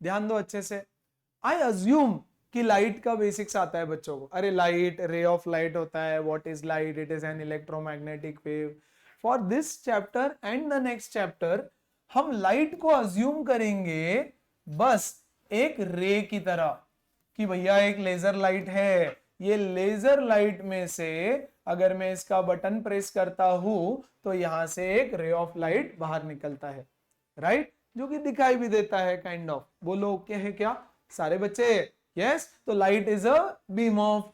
ध्यान दो अच्छे से। आई अज्यूम कि लाइट का बेसिक्स आता है बच्चों को। अरे लाइट, रे ऑफ लाइट होता है, what is light, it is an electromagnetic wave. For this chapter and the next chapter हम लाइट को अज्यूम करेंगे बस एक रे की तरह, कि भैया एक लेजर लाइट है, ये लेजर लाइट में से अगर मैं इसका बटन प्रेस करता हूं तो यहां से एक रे ऑफ लाइट बाहर निकलता है, राइट, जो कि दिखाई भी देता है काइंड ऑफ। बोलो ओके है क्या सारे बच्चे? यस। तो light is a beam of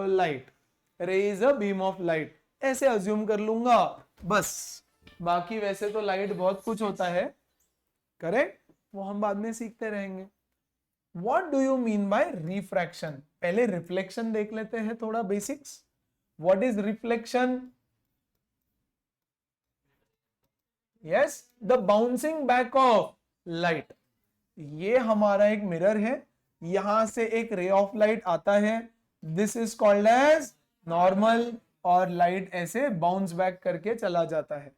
light, ray is a beam of light, ऐसे अज्यूम कर लूंगा बस। बाकी वैसे तो लाइट बहुत कुछ होता है, करेक्ट, वो हम बाद में सीखते रहेंगे। What do you mean by refraction? पहले रिफ्लेक्शन देख लेते हैं थोड़ा basics. What is reflection? Yes, the bouncing back of light. ये हमारा एक मिरर है, यहां से एक रे ऑफ लाइट आता है, this is called as normal, और लाइट ऐसे बाउंस बैक करके चला जाता है।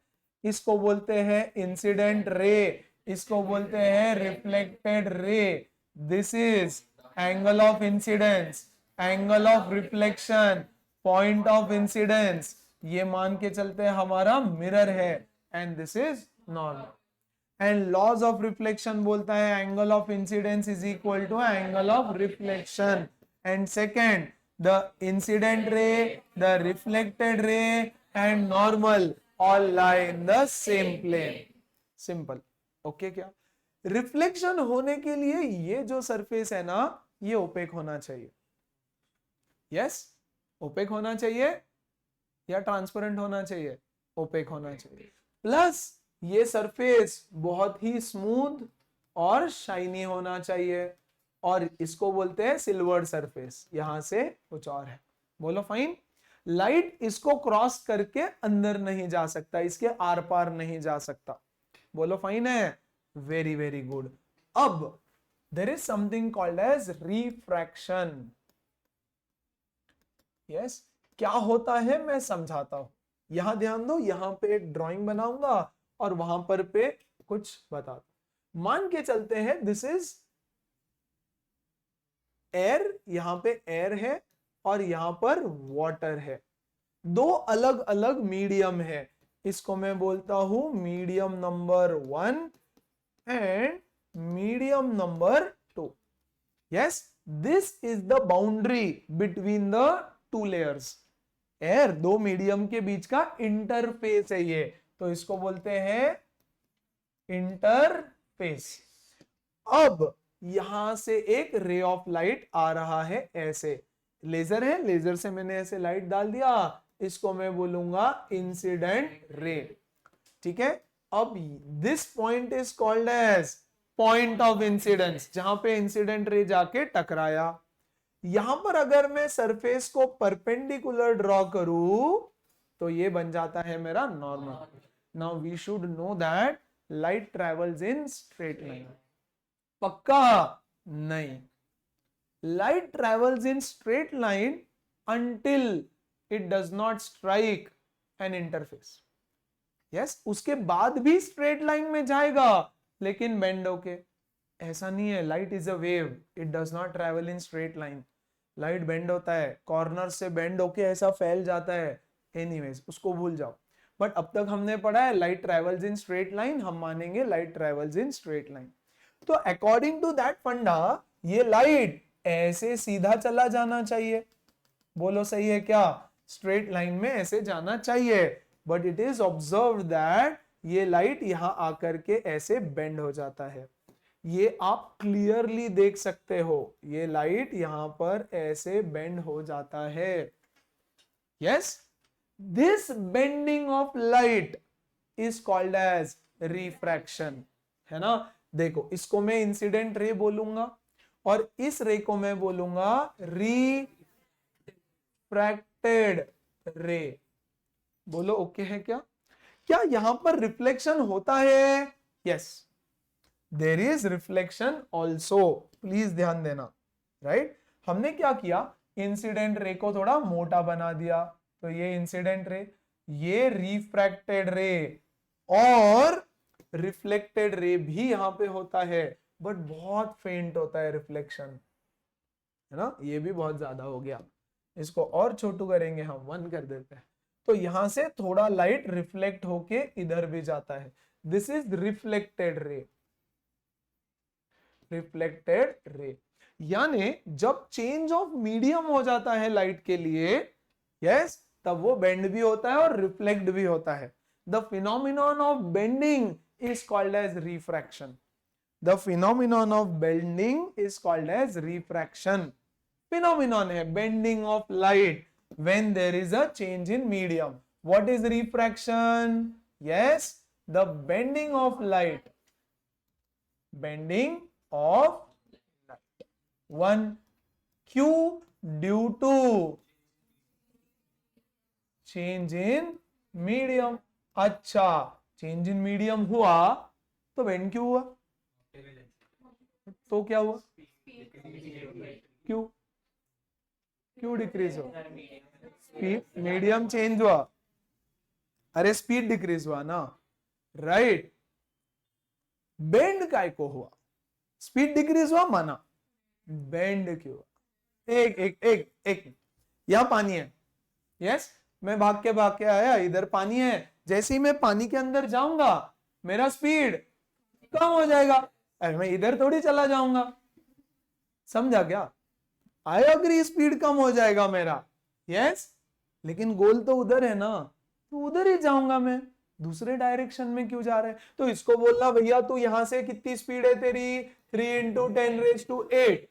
इसको बोलते हैं इंसिडेंट रे, इसको बोलते हैं reflected ray. This is angle of incidence, angle of reflection, point of incidence, ये मान के चलते हैं हमारा मिरर है, and this is normal. And laws of reflection बोलता है angle of incidence is equal to angle of reflection. And second, the incident ray, the reflected ray and normal all lie in the same plane. Simple. Okay क्या? Reflection होने के लिए ये जो surface है ना, ये ओपेक होना चाहिए। यस, ओपेक होना चाहिए या ट्रांसपेरेंट होना चाहिए? ओपेक होना चाहिए। प्लस ये सरफेस बहुत ही स्मूथ और शाइनी होना चाहिए, और इसको बोलते हैं सिल्वर सरफेस। यहां से कुछ और है, बोलो फाइन। लाइट इसको क्रॉस करके अंदर नहीं जा सकता, इसके आर पार नहीं जा सकता, बोलो फाइन है। Very very good. अब there is something called as refraction. Yes, क्या होता है मैं समझाता हूं, यहां ध्यान दो। यहां पे एक ड्राइंग बनाऊंगा और वहां पर पे कुछ बता दो। मान के चलते हैं दिस इज एयर, यहां पे एयर है और यहां पर वाटर है, दो अलग अलग मीडियम है। इसको मैं बोलता हूं medium number 1 and medium number 2। Yes, this is the boundary between the two layers. Air दो मीडियम के बीच का इंटरफेस है ये, तो इसको बोलते हैं इंटरफेस। अब यहां से एक रे ऑफ लाइट आ रहा है, ऐसे लेजर है, लेजर से मैंने ऐसे लाइट डाल दिया, इसको मैं बोलूंगा इंसिडेंट रे। ठीक है, अब this point is called as point of incidence, जहां पे इंसिडेंट रे जाके टकराया। यहां पर अगर मैं सरफेस को परपेंडिकुलर ड्रॉ करूं तो ये बन जाता है मेरा normal. Now we should know that light travels in straight line. पक्का? नहीं, light travels in straight line until it does not strike an interface. Yes, उसके बाद भी स्ट्रेट लाइन में जाएगा लेकिन बेंड होके। ऐसा नहीं है, light is a wave, it does not travel in straight line. Light bend होता है, कॉर्नर से बेंड होके ऐसा फैल जाता है, एनीवेज उसको भूल जाओ। बट अब तक हमने पढ़ा है light travels in straight line, हम मानेंगे light travels in straight line. तो अकॉर्डिंग टू दैट फंडा ये लाइट ऐसे सीधा चला जाना चाहिए, बोलो सही है क्या? स्ट्रेट लाइन में ऐसे जाना चाहिए, but it is observe that ये लाइट यहां आकर के ऐसे बेंड हो जाता है। ये आप क्लियरली देख सकते हो, ये लाइट यहां पर ऐसे बेंड हो जाता है। Yes, this bending of light is called as refraction, है ना। देखो, इसको मैं इंसिडेंट रे बोलूंगा और इस रे को मैं बोलूंगा रिफ्रैक्टेड रे। बोलो ओके है क्या? क्या यहां पर रिफ्लेक्शन होता है? Yes, there is reflection also, please ध्यान देना, राइट। हमने क्या किया, इंसिडेंट रे को थोड़ा मोटा बना दिया, तो ये इंसिडेंट रे, ये रिफ्रैक्टेड रे, और रिफ्लेक्टेड रे भी यहां पे होता है। बट बहुत फेंट होता है रिफ्लेक्शन, है ना। ये भी बहुत ज्यादा हो गया, इसको और छोटू करेंगे हम, 1 कर देते हैं। तो यहां से थोड़ा लाइट रिफ्लेक्ट होके इधर भी जाता है, this is reflected ray. Reflected ray यानी जब चेंज ऑफ मीडियम हो जाता है लाइट के लिए, यस, तब वो बेंड भी होता है और रिफ्लेक्ट भी होता है। The phenomenon of bending is called as refraction. The phenomenon of bending is called as refraction. Phenomenon है bending of light when there is a change in medium. What is refraction? Yes, the bending of light. Bending of light. 1 Q due to change in medium. अच्छा, change in medium हुआ तो bend क्यों हुआ? तो क्या हुआ? क्यों क्यों डिक्रीज हो? स्पीड, मीडियम चेंज हुआ, अरे स्पीड डिक्रीज हुआ ना, राइट। बेंड काय को हुआ? स्पीड डिक्रीज हुआ माना, बेंड क्यों हुआ? एक एक एक एक यहां पानी है, यस, मैं भाग के आया, इधर पानी है, जैसे ही मैं पानी के अंदर जाऊंगा मेरा स्पीड कम हो जाएगा, अरे मैं इधर थोड़ी चला जाऊंगा, समझा क्या? आई अग्री, स्पीड कम हो जाएगा मेरा, यस, लेकिन गोल तो उधर है ना, तो उधर ही जाऊंगा मैं, दूसरे डायरेक्शन में क्यों जा रहा है? तो इसको बोलना भैया तू यहां से कितनी स्पीड है तेरी, 3 × 10⁸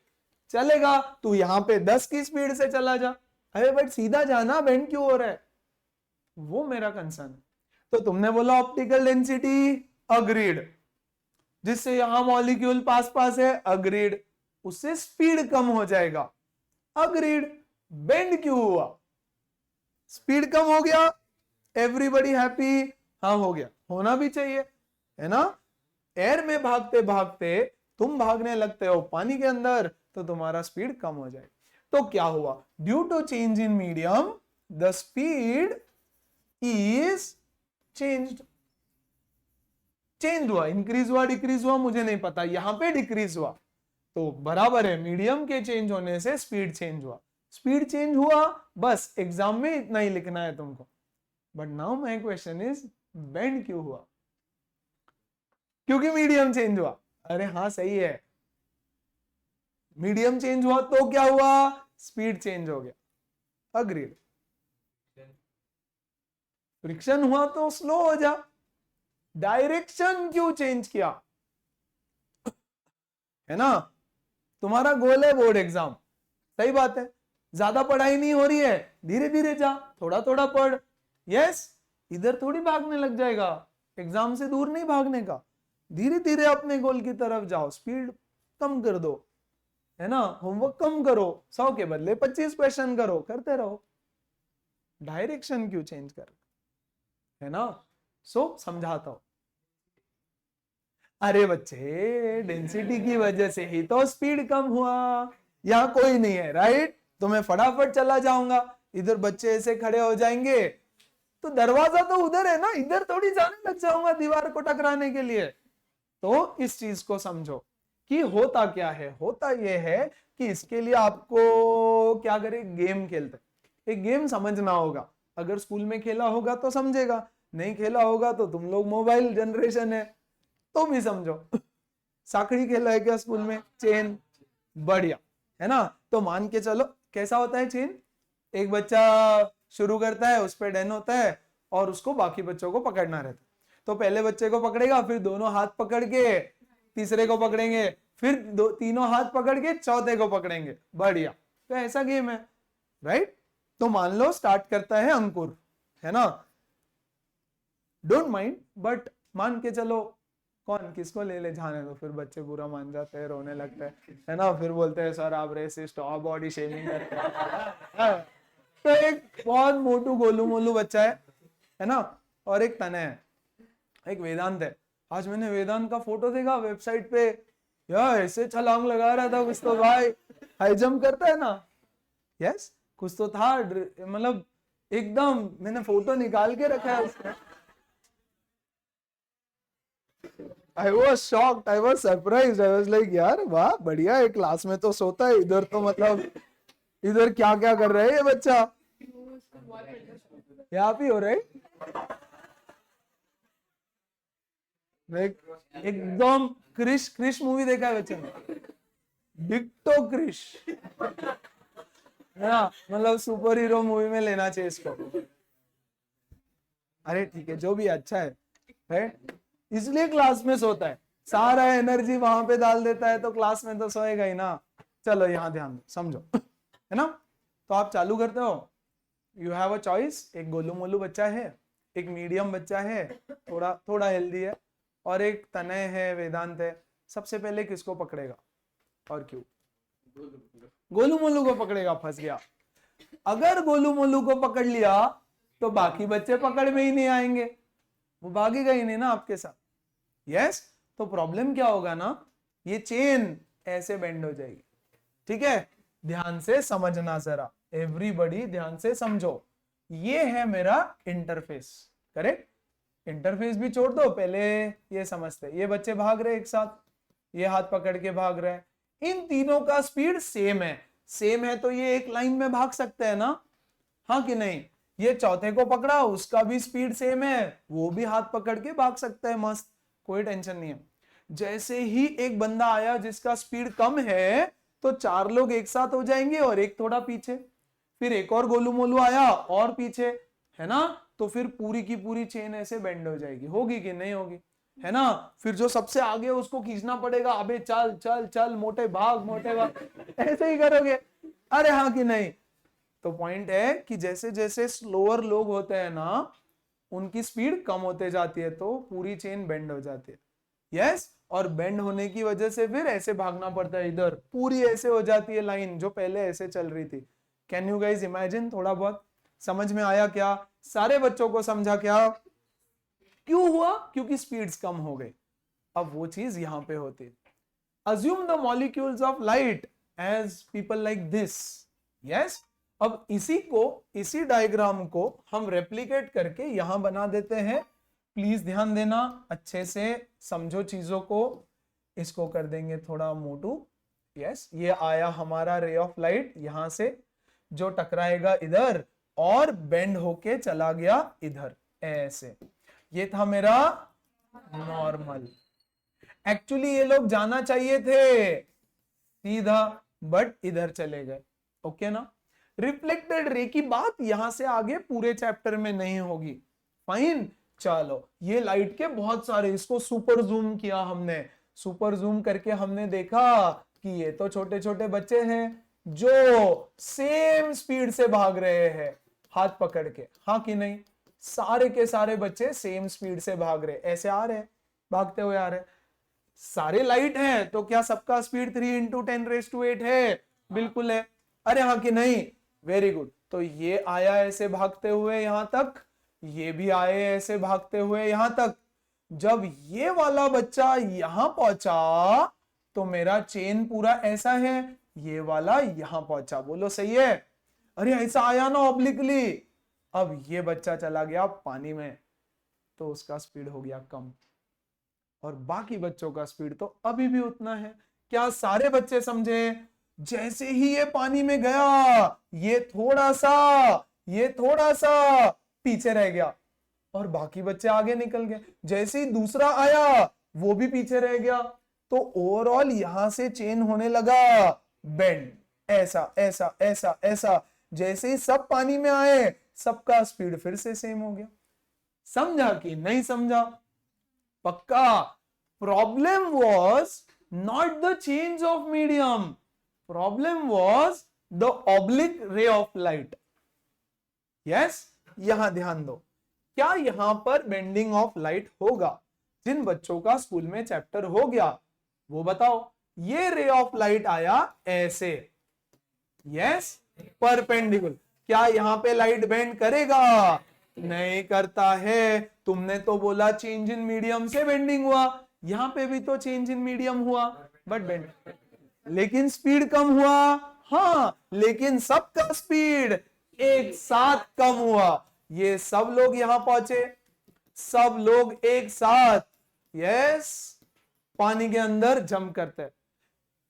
चलेगा, तू यहां पे 10 की स्पीड से चला जा, अरे बट सीधा जाना, बेंड क्यों हो रहा है? वो मेरा कंसर्न। तो तुमने बोला ऑप्टिकल डेंसिटी, अग्रीड, जिससे यहां मॉलिक्यूल पास पास है, अग्रीड, उससे स्पीड कम हो जाएगा, अग्रीड। बेंड क्यों हुआ? स्पीड कम हो गया, एवरीबडी हैप्पी, हाँ हो गया, होना भी चाहिए, है ना। एयर में भागते भागते तुम भागने लगते हो पानी के अंदर, तो तुम्हारा स्पीड कम हो जाए। तो क्या हुआ? Due to change in medium the speed is changed. Change हुआ, इंक्रीज हुआ, डिक्रीज हुआ, मुझे नहीं पता, यहां पे डिक्रीज हुआ, तो बराबर है, मीडियम के चेंज होने से स्पीड चेंज हुआ। स्पीड चेंज हुआ, बस एग्जाम में इतना ही लिखना है तुमको। But now my question is, bend क्यों हुआ? क्योंकि मीडियम चेंज हुआ। अरे हाँ सही है, मीडियम चेंज हुआ तो क्या हुआ? स्पीड चेंज हो गया, अग्रीड। फ्रिक्शन हुआ तो स्लो हो जा, डायरेक्शन क्यों चेंज किया? है ना, तुम्हारा गोल है बोर्ड एग्जाम, सही बात है, ज्यादा पढ़ाई नहीं हो रही है, धीरे धीरे जा, थोड़ा थोड़ा पढ़, यस, इधर थोड़ी भागने लग जाएगा, एग्जाम से दूर नहीं भागने का, धीरे धीरे अपने गोल की तरफ जाओ, स्पीड कम कर दो, है ना, होमवर्क कम करो, 100 के बदले 25 क्वेश्चन करो, करते रहो, डायरेक्शन क्यों चेंज कर, है ना। सो समझाता हूं, अरे बच्चे डेंसिटी की वजह से ही तो स्पीड कम हुआ, यहां कोई नहीं है, राइट, तो मैं फटाफट चला जाऊंगा, इधर बच्चे ऐसे खड़े हो जाएंगे, तो दरवाजा तो उधर है ना, इधर थोड़ी जाने लग जाऊंगा दीवार को टकराने के लिए। तो इस चीज को समझो कि होता क्या है, होता यह है कि इसके लिए आपको क्या करें, गेम खेलते, एक गेम समझना होगा, अगर स्कूल में खेला होगा तो समझेगा, नहीं खेला होगा तो तुम लोग मोबाइल जनरेशन है तो भी समझो। साखड़ी खेला है क्या स्कूल में? चेन, बढ़िया, है ना। तो मान के चलो कैसा होता है चेन, एक बच्चा शुरू करता है, उस पर डन होता है और उसको बाकी बच्चों को पकड़ना रहता है, तो पहले बच्चे को पकड़ेगा, फिर दोनों हाथ पकड़ के तीसरे को पकड़ेंगे, फिर तीनों हाथ पकड़ के चौथे को पकड़ेंगे, बढ़िया। तो ऐसा गेम है, राइट। तो मान लो स्टार्ट करता है अंकुर, है ना, डोंट माइंड, बट मान के चलो कौन किसको ले जाने दो, फिर बच्चे बुरा मान जाते हैं, रोने लगते हैं, है ना, फिर बोलते हैं सर आप रेसिस्ट हो, आप बॉडी शेमिंग करते हैं। तो एक बहुत मोटू गोलू मोलू बच्चा है ना, और एक तने है, एक वेदांत है। आज मैंने वेदांत का फोटो देखा वेबसाइट पे, यार ऐसे छलांग लगा रहा था, कुछ तो भाई हाई जंप करता है ना, यस, कुछ तो था, मतलब एकदम मैंने फोटो निकाल के रखा है उसमें। I was shocked, I was surprised, I was like यार वाह बढ़िया है, क्लास में तो सोता है, इधर तो मतलब इधर क्या क्या कर रहा है ये बच्चा, यहाँ पे हो रहा है एकदम। क्रिश, क्रिश मूवी देखा है बच्चे ने, डिक्टो क्रिश है ना, मतलब सुपर हीरो मूवी में लेना चाहिए इसको। अरे ठीक है, जो भी अच्छा है, इसलिए क्लास में सोता है, सारा एनर्जी वहां पे डाल देता है, तो क्लास में तो सोएगा ही ना। चलो यहाँ ध्यान दो, समझो है ना। तो आप चालू करते हो, यू हैव अ चॉइस, एक गोलू मोलू बच्चा है, एक मीडियम बच्चा है, थोड़ा थोड़ा हेल्दी है, और एक तनय है, वेदांत है। सबसे पहले किसको पकड़ेगा और क्यों? गोलू मोलू को पकड़ेगा, फंस गया। अगर गोलू मोलू को पकड़ लिया तो बाकी बच्चे पकड़ में ही नहीं आएंगे, वो भागेगा ही नहीं ना आपके साथ। यस, तो प्रॉब्लम क्या होगा ना, ये चेन ऐसे बेंड हो जाएगी। ठीक है, ध्यान से समझना जरा, एवरीबॉडी ध्यान से समझो। ये है मेरा इंटरफेस, करेक्ट। इंटरफेस भी छोड़ दो, पहले ये समझते, ये बच्चे भाग रहे एक साथ, ये हाथ पकड़ के भाग रहे हैं, इन तीनों का स्पीड सेम है। सेम है तो ये एक लाइन में भाग सकते हैं ना, हाँ कि नहीं। ये चौथे को पकड़ा, उसका भी स्पीड सेम है, वो भी हाथ पकड़ के भाग सकता है, मस्त, कोई टेंशन नहीं है। जैसे ही एक बंदा आया जिसका स्पीड कम है, तो चार लोग एक साथ हो जाएंगे और एक थोड़ा पीछे, फिर एक और गोलू मोलू आया और पीछे, है ना। तो फिर पूरी की पूरी चेन ऐसे बेंड हो जाएगी, होगी कि नहीं होगी, है ना। फिर जो सबसे आगे उसको खींचना पड़ेगा, अबे चल चल चल मोटे भाग, मोटे भाग, ऐसे ही करोगे, अरे हाँ कि नहीं। तो पॉइंट है कि जैसे जैसे स्लोअर लोग होते हैं ना, उनकी स्पीड कम होते जाती है, तो पूरी चेन बेंड हो जाती है। यस, और बेंड होने की वजह से फिर ऐसे भागना पड़ता है, इधर पूरी ऐसे हो जाती है लाइन, जो पहले ऐसे चल रही थी। Can you guys imagine? थोड़ा बहुत समझ में आया क्या? सारे बच्चों को समझा क्या? क्यों हुआ? क्योंकि स्पीड्स कम हो गई। अब वो चीज यहां पे होती है। Assume the molecules of light as people like this. Yes? अब इसी डायग्राम को हम रेप्लिकेट करके यहां बना देते हैं। प्लीज ध्यान देना, अच्छे से समझो चीजों को। इसको कर देंगे थोड़ा मोटू। यस, ये आया हमारा रे ऑफ लाइट यहां से, जो टकराएगा इधर और बेंड होके चला गया इधर, ऐसे। ये था मेरा नॉर्मल। एक्चुअली ये लोग जाना चाहिए थे सीधा, बट इधर चले गए। ओके ना। रिफ्लेक्टेड रे की बात यहां से आगे पूरे चैप्टर में नहीं होगी, फाइन। चलो, ये लाइट के बहुत सारे, इसको सुपर जूम किया हमने, सुपर जूम करके हमने देखा कि ये तो छोटे छोटे बच्चे हैं जो सेम स्पीड से भाग रहे हैं हाथ पकड़ के, हाँ कि नहीं। सारे के सारे बच्चे सेम स्पीड से भाग रहे, ऐसे आ रहे, भागते हुए आ रहे। सारे लाइट हैं, तो क्या सबका स्पीड 3 इंटू 10⁸ है? बिल्कुल है। अरे हाँ कि नहीं? Very good. तो ये आया ऐसे भागते हुए यहां तक, ये भी आए ऐसे भागते हुए यहां तक। जब ये वाला बच्चा यहां पहुंचा, तो मेरा चेन पूरा ऐसा है, ये वाला यहां पहुंचा, बोलो सही है? अरे ऐसा आया ना ऑब्लिकली। अब ये बच्चा चला गया पानी में, तो उसका स्पीड हो गया कम, और बाकी बच्चों का स्पीड तो अभी भी उतना है। क्या सारे बच्चे समझे? जैसे ही ये पानी में गया, ये थोड़ा सा पीछे रह गया, और बाकी बच्चे आगे निकल गए। जैसे ही दूसरा आया, वो भी पीछे रह गया। तो ओवरऑल यहां से चेन होने लगा बेंड, ऐसा ऐसा ऐसा ऐसा। जैसे ही सब पानी में आए, सबका स्पीड फिर से सेम हो गया। समझा कि नहीं समझा? पक्का? Problem was not the change of medium, problem was the oblique ray of light. Yes, यहां ध्यान दो, क्या यहां पर बेंडिंग ऑफ लाइट होगा? जिन बच्चों का स्कूल में चैप्टर हो गया वो बताओ। ये रे ऑफ लाइट आया ऐसे, यस, परपेंडिकुलर। क्या यहां पे लाइट बेंड करेगा? नहीं करता है। तुमने तो बोला चेंज इन मीडियम से बेंडिंग हुआ, यहां पे भी तो चेंज इन मीडियम हुआ, बट बेंड, लेकिन स्पीड कम हुआ। हाँ, लेकिन सबका स्पीड एक साथ कम हुआ। ये सब लोग यहां पहुंचे, सब लोग एक साथ, यस, पानी के अंदर जंप करते हैं।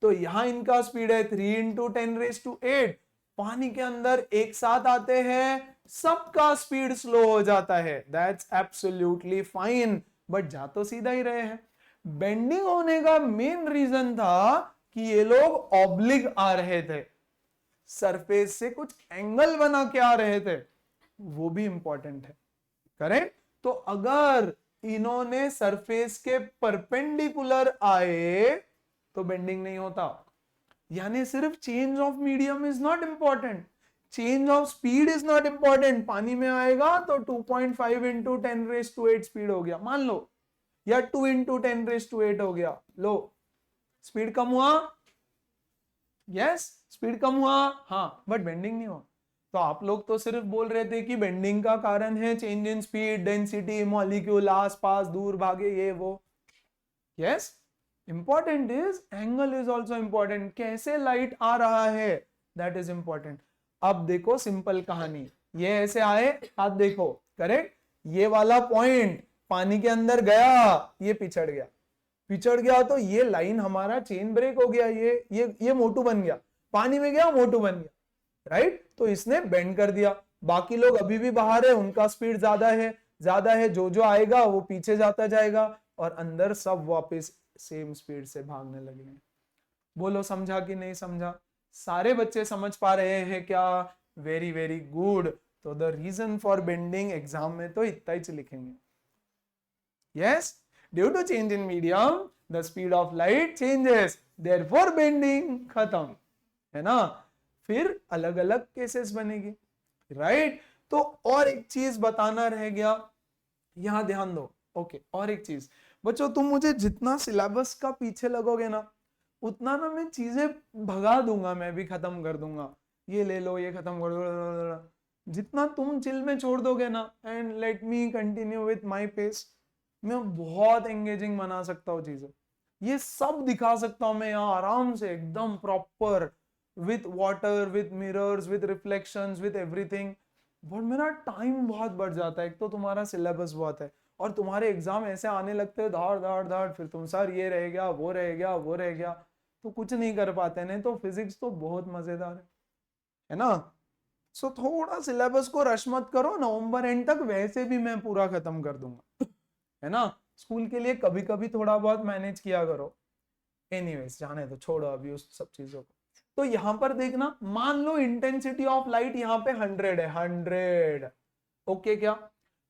तो यहां इनका स्पीड है 3 इंटू 10⁸ पानी के अंदर एक साथ आते हैं, सबका स्पीड स्लो हो जाता है, दैट्स एब्सोल्युटली फाइन, बट जा तो सीधा ही रहे हैं। बेंडिंग होने का मेन रीजन था कि ये लोग ऑब्लिक आ रहे थे, सरफेस से कुछ एंगल बना के आ रहे थे, वो भी इंपॉर्टेंट है, करेक्ट। तो अगर इन्होंने सरफेस के परपेंडिकुलर आए तो बेंडिंग नहीं होता। यानी सिर्फ change of medium is not important, change of speed is not important. पानी में आएगा तो 2.5 इंटू 10⁸ स्पीड हो गया मान लो, या 2 इंटू 10⁸ हो गया, लो स्पीड कम हुआ, यस स्पीड कम हुआ, हाँ, बट बेंडिंग नहीं हुआ। तो आप लोग तो सिर्फ बोल रहे थे कि बेंडिंग का कारण है change in speed, density, molecule आस पास दूर भागे ये वो। Yes, important is angle is also important, कैसे लाइट आ रहा है दैट इज इंपॉर्टेंट। अब देखो सिंपल कहानी, ये ऐसे आए, हाथ देखो, करेक्ट, ये वाला पॉइंट पानी के अंदर गया, ये पिछड़ गया, पिछड़ गया तो ये लाइन हमारा चेन ब्रेक हो गया, ये मोटू बन गया, पानी में गया मोटू बन गया, राइट। तो इसने बेंड कर दिया, बाकी लोग अभी भी बाहर है, उनका स्पीड ज्यादा है, जो आएगा वो पीछे जाता जाएगा और अंदर सब वापस सेम स्पीड से भागने लगेंगे। बोलो समझा कि नहीं समझा? सारे बच्चे समझ पा रहे हैं क्या? Very very good. तो the reason for bending exam में तो इतना ही लिखेंगे, yes, due to change in medium the speed of light changes, therefore bending, खत्म, है ना। फिर अलग अलग केसेस बनेगी, राइट। तो और एक चीज बताना रह गया, यहां ध्यान दो, ओके। और एक चीज बच्चों, तुम मुझे जितना सिलेबस का पीछे लगोगे ना, उतना ना मैं चीजें भगा दूंगा, मैं भी खत्म कर दूंगा, ये ले लो, ये खत्म कर दो। जितना तुम चिल में छोड़ दोगे ना, and let me continue with my pace, मैं बहुत एंगेजिंग बना सकता हूँ चीजें, ये सब दिखा सकता हूँ मैं यहाँ आराम से, एकदम proper, with water, with mirrors, with reflections, with everything. But मेरा टाइम बहुत बढ़ जाता है, एक तो तुम्हारा सिलेबस बहुत है, और तुम्हारे एग्जाम ऐसे आने लगते हैं धाड़ धाड़ धाड़, फिर तुम सर ये रह गया, वो रह गया, वो रह गया, तो कुछ नहीं कर पाते। नहीं तो फिजिक्स तो बहुत मजेदार है ना। सो थोड़ा सिलेबस को रश मत करो, नवंबर एंड तक वैसे भी मैं पूरा खत्म कर दूंगा, है ना। स्कूल के लिए कभी कभी थोड़ा बहुत मैनेज किया करो, एनीवेज जाने तो, छोड़ो अभी उस सब चीजों को। तो यहां पर देखना, मान लो इंटेंसिटी ऑफ लाइट यहाँ पे 100 है, 100, ओके क्या।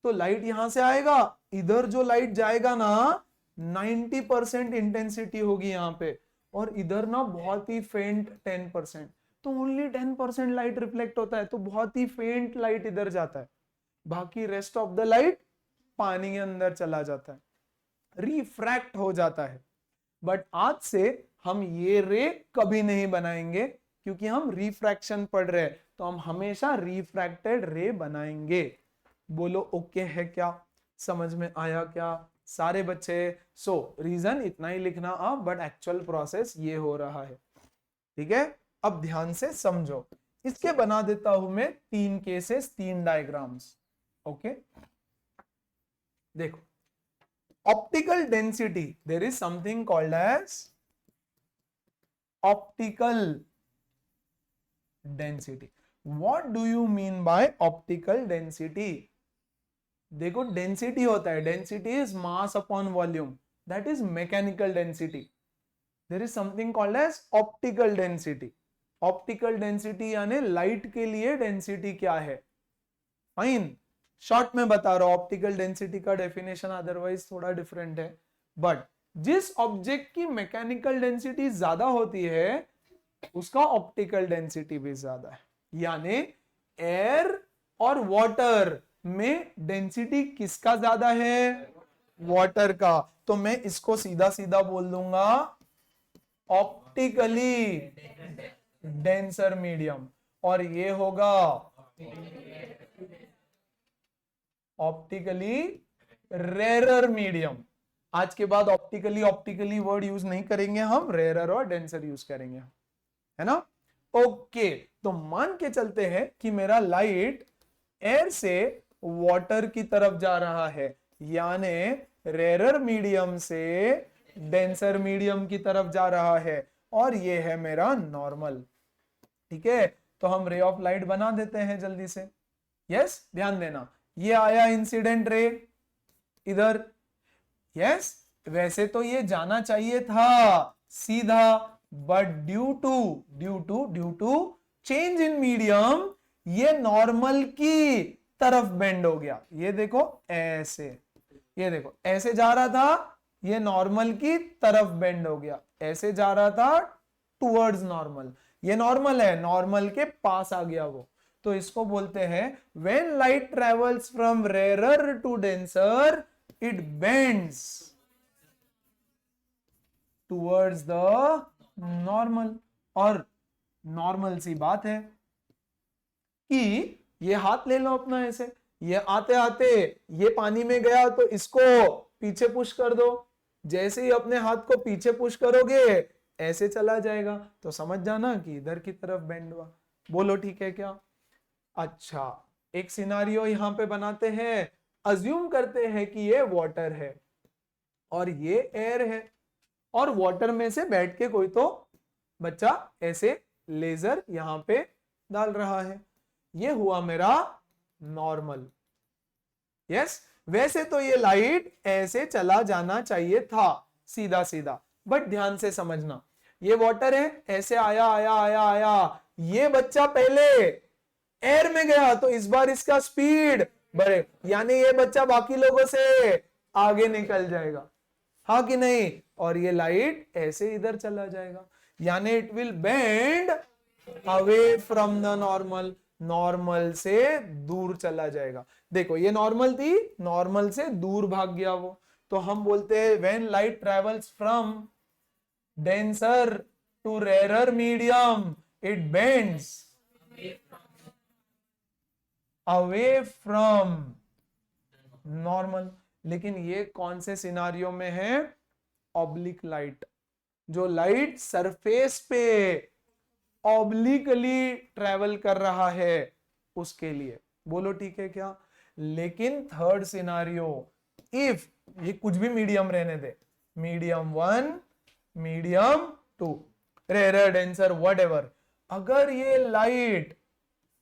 तो लाइट यहां से आएगा, इधर जो लाइट जाएगा ना 90% इंटेंसिटी होगी यहाँ पे, और इधर ना बहुत ही फेंट 10%, तो ओनली 10% लाइट रिफ्लेक्ट होता है, तो बहुत ही फेंट लाइट इधर जाता है, बाकी रेस्ट ऑफ द लाइट पानी के अंदर चला जाता है, रिफ्रैक्ट हो जाता है। बट आज से हम ये रे कभी नहीं बनाएंगे, क्योंकि हम रिफ्रैक्शन पढ़ रहे हैं, तो हम हमेशा रिफ्रैक्टेड रे बनाएंगे। बोलो ओके है क्या? समझ में आया क्या सारे बच्चे? सो रीजन इतना ही लिखना अब, बट एक्चुअल प्रोसेस ये हो रहा है, ठीक है। अब ध्यान से समझो, इसके बना देता हूं मैं 3 केसेस, 3 डायग्राम्स, ओके। देखो, optical density, there is something called as optical density. What do you mean by optical density? देखो, डेंसिटी होता है, density is mass upon volume, that is mechanical density. There is something called as optical density. Optical density यानी light के लिए density क्या है, fine, short में बता रहा हूं। ऑप्टिकल डेंसिटी का डेफिनेशन अदरवाइज थोड़ा डिफरेंट है, बट जिस ऑब्जेक्ट की मैकेनिकल डेंसिटी ज्यादा होती है उसका ऑप्टिकल डेंसिटी भी ज्यादा है। यानी एयर और वाटर में डेंसिटी किसका ज्यादा है? वाटर का। तो मैं इसको सीधा सीधा बोल दूंगा ऑप्टिकली डेंसर मीडियम, और ये होगा ऑप्टिकली रेरर मीडियम। आज के बाद ऑप्टिकली वर्ड यूज नहीं करेंगे हम, रेरर और डेंसर यूज करेंगे, है ना। ओके, तो मान के चलते हैं कि मेरा लाइट एयर से वाटर की तरफ जा रहा है, यानी रेरर मीडियम से डेंसर मीडियम की तरफ जा रहा है और ये है मेरा नॉर्मल। ठीक है, तो हम रे ऑफ लाइट बना देते हैं जल्दी से। यस, ध्यान देना, ये आया इंसिडेंट रे इधर। यस, वैसे तो ये जाना चाहिए था सीधा, but due to change in medium ये नॉर्मल की तरफ बेंड हो गया। ये देखो ऐसे, ये देखो ऐसे जा रहा था, ये नॉर्मल की तरफ बेंड हो गया, ऐसे जा रहा था टुवर्ड्स नॉर्मल, ये नॉर्मल है, नॉर्मल के पास आ गया वो। तो इसको बोलते हैं when light travels from rarer to denser it bends towards the normal. और नॉर्मल सी बात है कि ये हाथ ले लो अपना ऐसे, ये आते आते ये पानी में गया तो इसको पीछे पुश कर दो, जैसे ही अपने हाथ को पीछे पुश करोगे ऐसे चला जाएगा, तो समझ जाना कि इधर की तरफ बेंड हुआ। बोलो ठीक है क्या? अच्छा, एक सिनारियो यहां पे बनाते हैं, अज्यूम करते हैं कि ये वाटर है और ये एयर है, और वाटर में से बैठ के कोई तो बच्चा ऐसे लेजर यहां पे डाल रहा है। ये हुआ मेरा नॉर्मल। यस, वैसे तो ये लाइट ऐसे चला जाना चाहिए था सीधा सीधा, बट ध्यान से समझना, ये वाटर है, ऐसे आया आया आया आया, ये बच्चा पहले एयर में गया तो इस बार इसका स्पीड बढ़े, यानी ये बच्चा बाकी लोगों से आगे निकल जाएगा, हाँ कि नहीं? और ये लाइट ऐसे इधर चला जाएगा, यानी it will bend away from the normal, normal से दूर चला जाएगा। देखो ये नॉर्मल थी, नॉर्मल से दूर भाग गया वो, तो हम बोलते हैं when light travels from denser to rarer medium it bends away from normal. लेकिन ये कौन से सिनारियो में है? ऑब्लिक लाइट, जो लाइट सरफेस पे ऑब्लिकली ट्रेवल कर रहा है उसके लिए। बोलो ठीक है क्या? लेकिन थर्ड सिनारियो, इफ ये कुछ भी मीडियम रहने दे, medium 1, medium 2, rare denser whatever, अगर ये light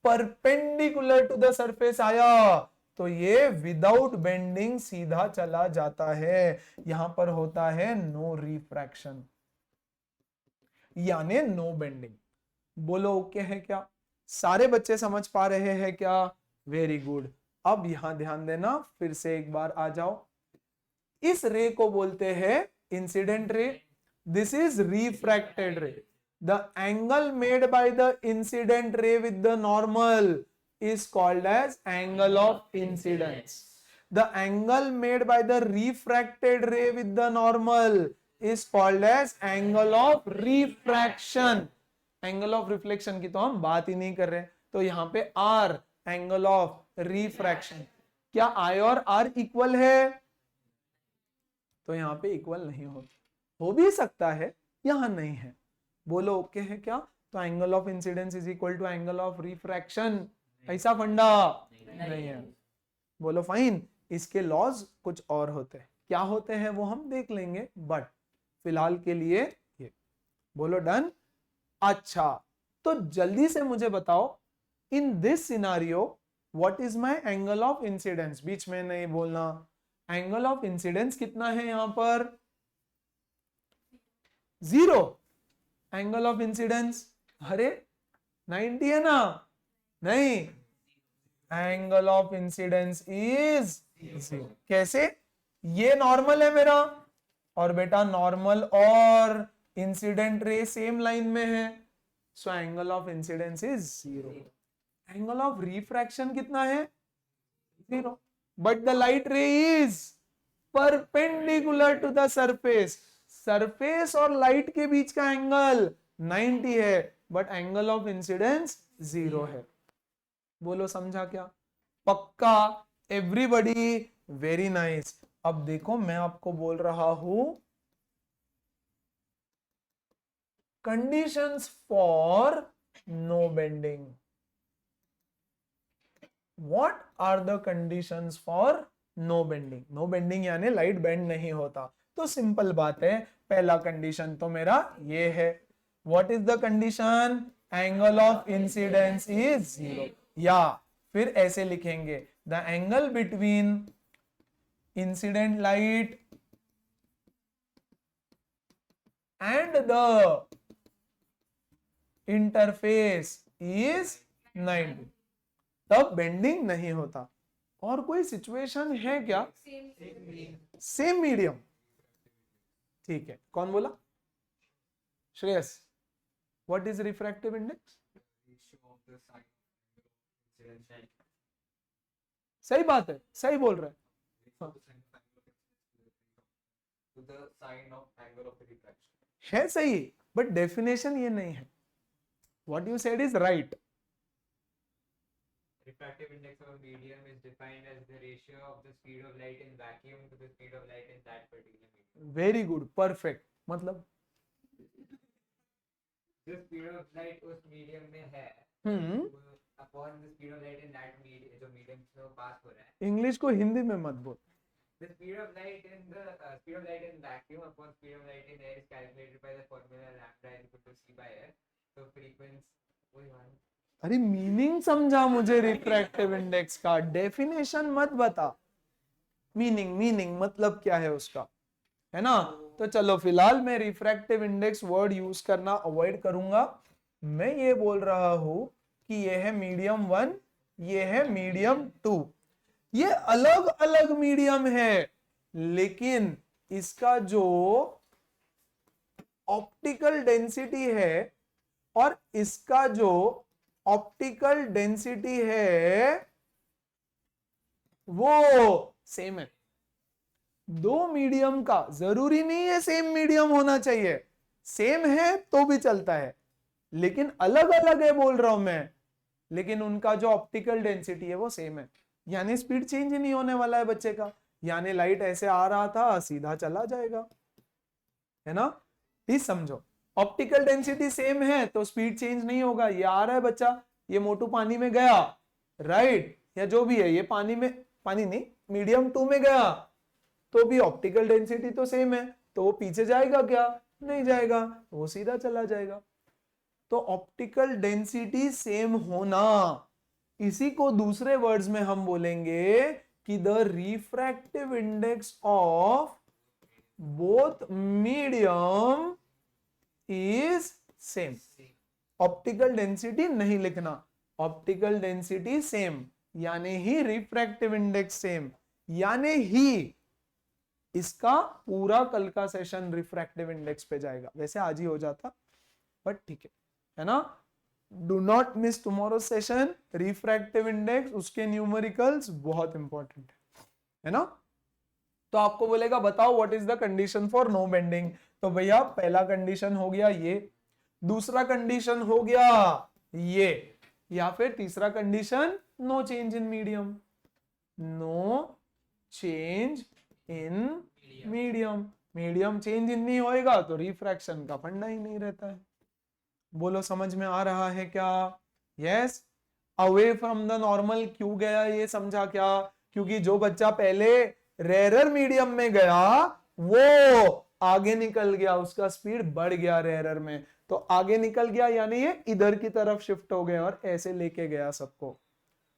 perpendicular to the surface आया तो ये विदाउट बेंडिंग सीधा चला जाता है, यहां पर होता है नो रिफ्रैक्शन, यानी नो बेंडिंग। बोलो ओके है क्या? सारे बच्चे समझ पा रहे हैं क्या? Very good. अब यहां ध्यान देना, फिर से एक बार आ जाओ, इस रे को बोलते हैं incident ray, this is refracted रे। The angle made by the incident रे with the normal is called as angle of incidence. The angle made by the refracted ray with the normal is called as angle of refraction. Angle of reflection की तो हम बात ही नहीं कर रहे, तो यहां पे R angle of refraction, क्या I और R इक्वल है? तो यहां पे इक्वल नहीं हो भी सकता है, यहां नहीं है। बोलो ओके है क्या? तो angle of incidence is equal to angle of refraction, ऐसा फंडा नहीं है। बोलो फाइन। इसके लॉज कुछ और होते हैं, क्या होते हैं वो हम देख लेंगे, बट फिलहाल के लिए ये। बोलो डन। अच्छा, तो जल्दी से मुझे बताओ, in this scenario what is my angle of incidence? बीच में नहीं बोलना। एंगल ऑफ इंसिडेंस कितना है यहां पर? 0। एंगल ऑफ इंसिडेंस, अरे 90 है ना? नहीं, एंगल ऑफ इंसिडेंस इज 0। कैसे? ये नॉर्मल है मेरा, और बेटा नॉर्मल और इंसिडेंट रे सेम लाइन में है, so angle of incidence is 0। Angle of refraction कितना है? 0, but the light ray is perpendicular to the surface. Surface और लाइट के बीच का एंगल 90 है, बट एंगल ऑफ इंसिडेंस 0 है। बोलो समझा क्या? पक्का? Everybody very nice. अब देखो मैं आपको बोल रहा हूं conditions for no bending. What are the conditions for no bending? No bending यानी लाइट बेंड नहीं होता, तो सिंपल बात है, पहला कंडीशन तो मेरा ये है। What is the condition? Angle of incidence is 0। या फिर ऐसे लिखेंगे, the angle between incident light and the interface is 90। तब बेंडिंग नहीं होता। और कोई सिचुएशन है क्या? Same medium. ठीक है, कौन बोला? Shreyas, what is refractive index? सही बात है, सही बोल रहा है। है सही, बट डेफिनेशन ये नहीं है। What you said is right. Refractive index of a medium is defined as the ratio of the speed of light in vacuum to the speed of light in that particular medium. Very good, perfect. मतलब जो speed of light उस medium में है, upon the speed of light in that medium, जो medium से वो pass हो रहा है। इंग्लिश को हिंदी में मत बोल। The speed of light in the speed of light in vacuum upon speed of light in air is calculated by the formula lambda is equal to c by r. So frequency वही मान। अरे meaning समझा मुझे refractive index का, definition मत बता। Meaning मतलब क्या है उसका, है ना? तो चलो फिलहाल मैं रिफ्रैक्टिव इंडेक्स वर्ड यूज करना अवॉइड करूंगा। मैं ये बोल रहा हूं कि ये है मीडियम 1, ये है मीडियम 2। ये अलग अलग मीडियम है, लेकिन इसका जो ऑप्टिकल डेंसिटी है और इसका जो ऑप्टिकल डेंसिटी है वो सेम है। दो मीडियम का जरूरी नहीं है सेम मीडियम होना चाहिए, सेम है तो भी चलता है, लेकिन अलग अलग है बोल रहा हूं मैं। लेकिन उनका जो ऑप्टिकल डेंसिटी है वो सेम है, यानी स्पीड चेंज ही नहीं होने वाला है बच्चे का। यानी लाइट ऐसे आ रहा था, सीधा चला जाएगा, है ना? प्लीज समझो, ऑप्टिकल डेंसिटी सेम है तो स्पीड चेंज नहीं होगा। ये आ रहा है बच्चा, ये मोटू पानी में गया, राइट, या जो भी है, ये पानी में, पानी नहीं, मीडियम 2 में गया, तो भी ऑप्टिकल डेंसिटी तो सेम है, तो वो पीछे जाएगा क्या? नहीं जाएगा, वो सीधा चला जाएगा। तो ऑप्टिकल डेंसिटी सेम होना, इसी को दूसरे वर्ड्स में हम बोलेंगे कि the refractive index of both medium is same. Optical density नहीं लिखना, ऑप्टिकल डेंसिटी सेम यानी ही रिफ्रैक्टिव इंडेक्स सेम, यानी ही इसका पूरा कल का सेशन रिफ्रैक्टिव इंडेक्स पे जाएगा। वैसे आज ही हो जाता, बट ठीक है ना? Do not miss tomorrow session. Refractive index, उसके न्यूमेरिकल्स बहुत इंपॉर्टेंट है ना? तो आपको बोलेगा बताओ what is the condition for no bending. तो भैया पहला कंडीशन हो गया ये, दूसरा कंडीशन हो गया ये, या फिर तीसरा condition no change in medium. No change in medium, medium change in नहीं होएगा तो रिफ्रैक्शन का फंडा ही नहीं रहता है। बोलो समझ में आ रहा है क्या? Yes. Away from the normal क्यों गया ये समझा क्या? क्योंकि जो बच्चा पहले रेरर मीडियम में गया वो आगे निकल गया, उसका स्पीड बढ़ गया रेरर में, तो आगे निकल गया यानी ये इधर की तरफ शिफ्ट हो गया और ऐसे लेके गया सबको।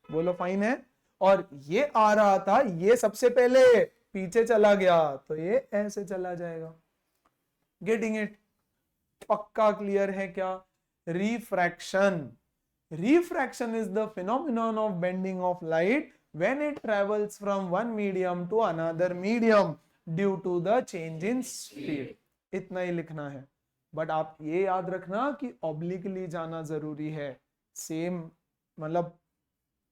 बोलो फाइन है। और ये आ रहा था, ये सबसे पहले पीछे चला गया तो ये ऐसे चला जाएगा। Getting it? पक्का क्लियर है क्या? Refraction, refraction is the phenomenon of bending of light when it travels from one medium to another medium due to the change in speed। इतना ही लिखना है, बट आप ये याद रखना कि ऑब्लिकली जाना जरूरी है। सेम मतलब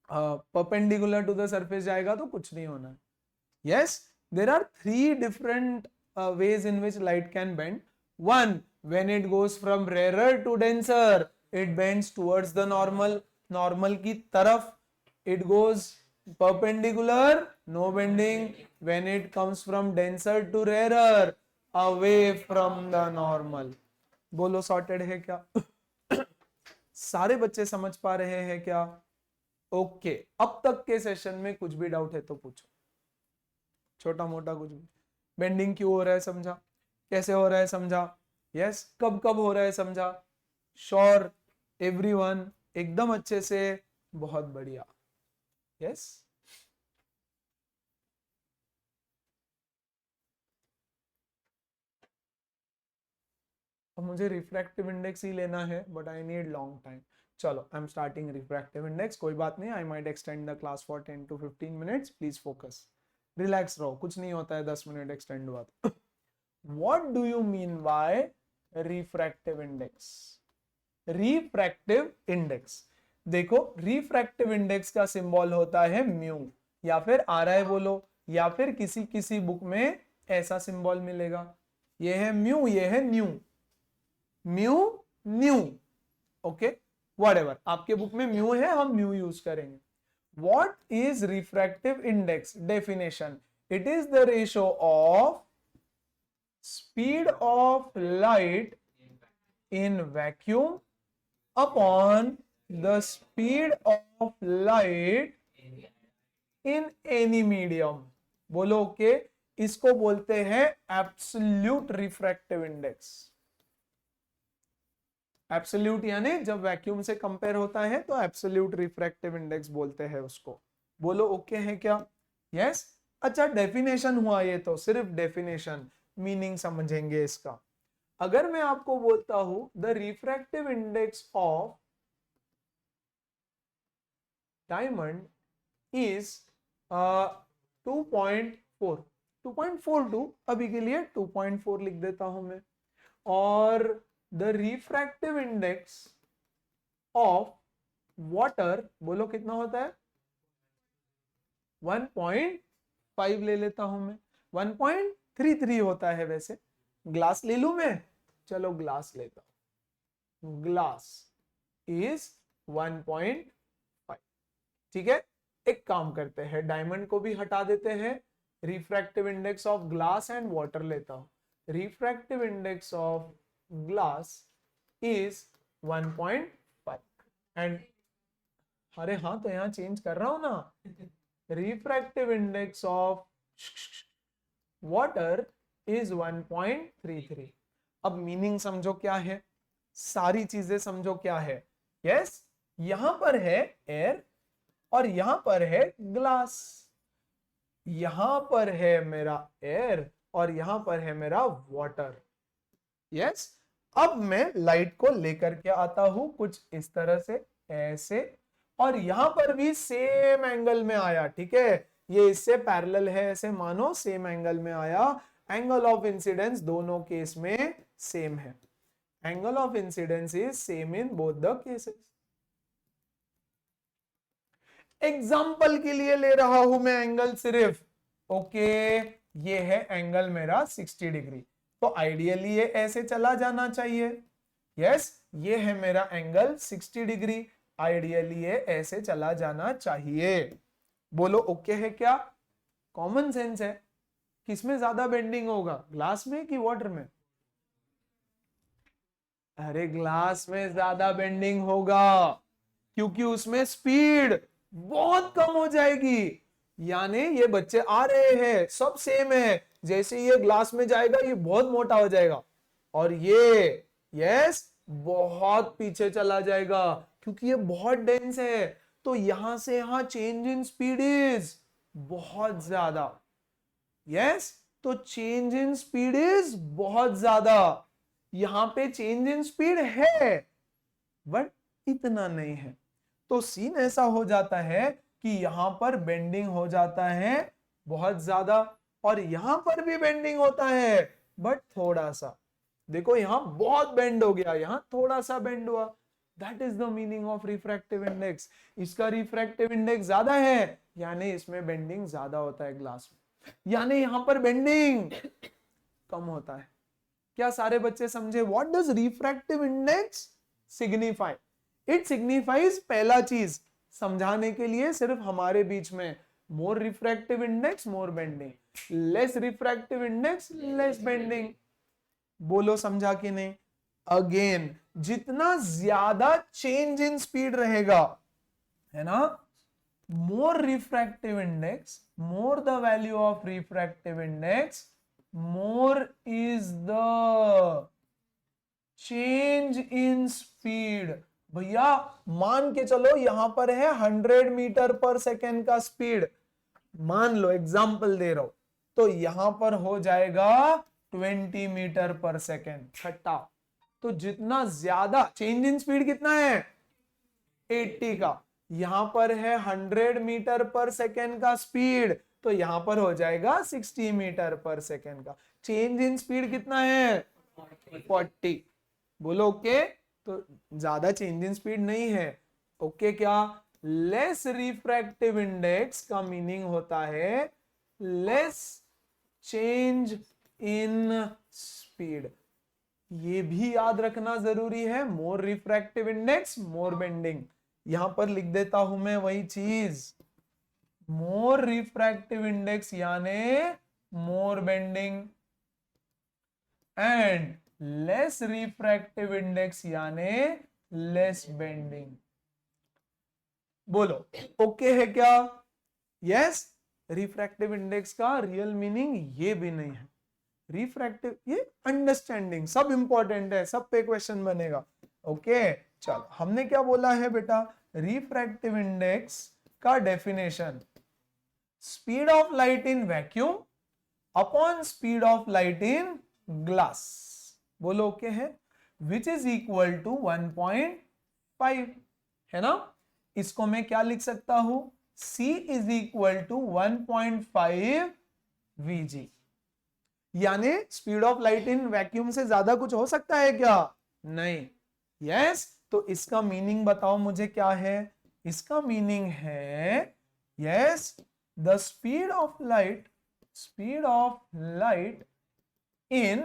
परपेंडिकुलर टू द सरफेस जाएगा तो कुछ नहीं होना है। yes, there are 3 different ways in which light can bend. One, when it goes from rarer to denser, it bends towards the normal, normal की तरफ। it goes perpendicular, no bending. when it comes from denser to rarer, away from the normal। बोलो sorted है क्या? सारे बच्चे समझ पा रहे हैं क्या? ओके, अब तक के सेशन में कुछ भी डाउट है तो पूछो, छोटा मोटा कुछ भी। बेंडिंग क्यों हो रहा है समझा, कैसे हो रहा है समझा, यस कब कब हो रहा है समझा, श्योर एवरीवन, एकदम अच्छे से, बहुत बढ़िया, यस। अब मुझे रिफ्रैक्टिव इंडेक्स ही लेना है but I need long time. चलो I am starting refractive index, कोई बात नहीं, I might extend the class for 10 to 15 minutes, please focus, relax रहो, कुछ नहीं होता है 10 मिनट एक्सटेंड हुआ तो। What do you mean by refractive index? Refractive index, देखो रिफ्रैक्टिव इंडेक्स का सिंबल होता है म्यू, या फिर आर आई बोलो, या फिर किसी किसी बुक में ऐसा सिंबल मिलेगा, ये है म्यू, ये है new, mu new, okay whatever, आपके बुक में म्यू है, हम म्यू यूज करेंगे। What is refractive index? Definition, it is the ratio of speed of light in vacuum upon the speed of light in any medium। बोलो okay, इसको बोलते हैं absolute refractive index. Absolute यानी जब vacuum से compare होता है तो एब्सोल्यूट रिफ्रैक्टिव इंडेक्स बोलते हैं उसको। बोलो ओके है क्या? यस। अच्छा डेफिनेशन हुआ ये, तो सिर्फ डेफिनेशन, मीनिंग समझेंगे इसका। अगर मैं आपको बोलता हूं the refractive index of diamond is 2.4, 2.42, अभी के लिए 2.4 लिख देता हूं मैं, और the refractive index of water, बोलो कितना होता है? 1.5 ले लेता हूं मैं, 1.33 होता है वैसे। ग्लास ले लूं मैं? चलो ग्लास लेता हूं, ग्लास इज 1.5, ठीक है। एक काम करते हैं, डायमंड को भी हटा देते हैं, refractive index of glass and water लेता हूं। Refractive index of glass is 1.5 and, अरे हाँ तो यहां चेंज कर रहा हूं ना, refractive index of water is 1.33। अब मीनिंग समझो क्या है, सारी चीजें समझो क्या है। यस, यहां पर है एयर और यहां पर है ग्लास, यहां पर है मेरा एयर और यहां पर है मेरा वाटर। यस, अब मैं लाइट को लेकर के आता हूं कुछ इस तरह से, ऐसे, और यहां पर भी सेम एंगल में आया, ठीक है, ये इससे पैरेलल है, ऐसे मानो सेम एंगल में आया। एंगल ऑफ इंसिडेंस दोनों केस में सेम है, angle of incidence is same in both the cases. Example के लिए ले रहा हूं मैं एंगल सिर्फ, ओके ये है एंगल मेरा 60 डिग्री, तो आइडियली ये ऐसे चला जाना चाहिए। यस, ये है मेरा एंगल 60 डिग्री, आइडियली ये ऐसे चला जाना चाहिए। बोलो ओके है क्या? कॉमन सेंस है। किसमें ज्यादा बेंडिंग होगा, ग्लास में कि वाटर में? अरे ग्लास में ज्यादा बेंडिंग होगा, क्योंकि उसमें स्पीड बहुत कम हो जाएगी। यानी ये बच्चे आ रहे हैं, सब सेम है, जैसे ये ग्लास में जाएगा ये बहुत मोटा हो जाएगा, और ये यस बहुत पीछे चला जाएगा, क्योंकि ये बहुत डेंस है। तो यहां से यहां चेंज इन स्पीड इज बहुत ज्यादा। यस, तो चेंज इन स्पीड इज बहुत ज्यादा, यहां पे चेंज इन स्पीड है बट इतना नहीं है। तो सीन ऐसा हो जाता है कि यहां पर बेंडिंग हो जाता है बहुत ज्यादा, और यहां पर भी बेंडिंग होता है बट थोड़ा सा। देखो यहां बहुत बेंड हो गया, यहां थोड़ा सा बेंड हुआ। That is the meaning of refractive index. इसका रिफ्रैक्टिव इंडेक्स ज्यादा है, यानी इसमें बेंडिंग ज्यादा होता है ग्लास में, यानी यहां पर बेंडिंग कम होता है। क्या सारे बच्चे समझे? What does refractive index signify? It signifies, पहला चीज समझाने के लिए सिर्फ हमारे बीच में, more refractive index more bending, less refractive index less bending. बोलो समझा कि नहीं? अगेन, जितना ज्यादा चेंज इन स्पीड रहेगा, है ना, more refractive index, more the value of refractive index, more is the change in speed। भैया मान के चलो यहां पर है 100 मीटर पर सेकेंड का स्पीड, मान लो एग्जाम्पल दे रहा हूं, तो यहां पर हो जाएगा 20 मीटर पर सेकेंड छठा। तो जितना ज्यादा चेंज इन स्पीड कितना है 80 का, यहां पर है 100 मीटर पर सेकेंड का स्पीड, तो यहां पर हो जाएगा 60 मीटर पर सेकेंड का। चेंज इन स्पीड कितना है 40। बोलो ओके। तो ज्यादा चेंज इन स्पीड नहीं है। ओके क्या लेस रिफ्रैक्टिव इंडेक्स का मीनिंग होता है लेस चेंज इन स्पीड। ये भी याद रखना जरूरी है, मोर रिफ्रैक्टिव इंडेक्स मोर बेंडिंग। यहां पर लिख देता हूं मैं वही चीज, मोर रिफ्रैक्टिव इंडेक्स यानी more bending and less refractive index यानी लेस बेंडिंग। बोलो ओके है क्या? यस। रिफ्रैक्टिव इंडेक्स का रियल मीनिंग ये भी नहीं है। रिफ्रैक्टिव ये अंडरस्टैंडिंग सब इंपॉर्टेंट है, सब पे क्वेश्चन बनेगा। ओके चलो हमने क्या बोला है बेटा, रिफ्रैक्टिव इंडेक्स का definition speed of light in vacuum upon speed of light in glass. बोलो ओके है, विच इज इक्वल टू 1.5 है ना। इसको मैं क्या लिख सकता हूं, C is equal to 1.5 VG। यानी speed of light in vacuum से ज्यादा कुछ हो सकता है क्या? नहीं। यस तो इसका मीनिंग बताओ मुझे क्या है। इसका मीनिंग है yes the speed of light in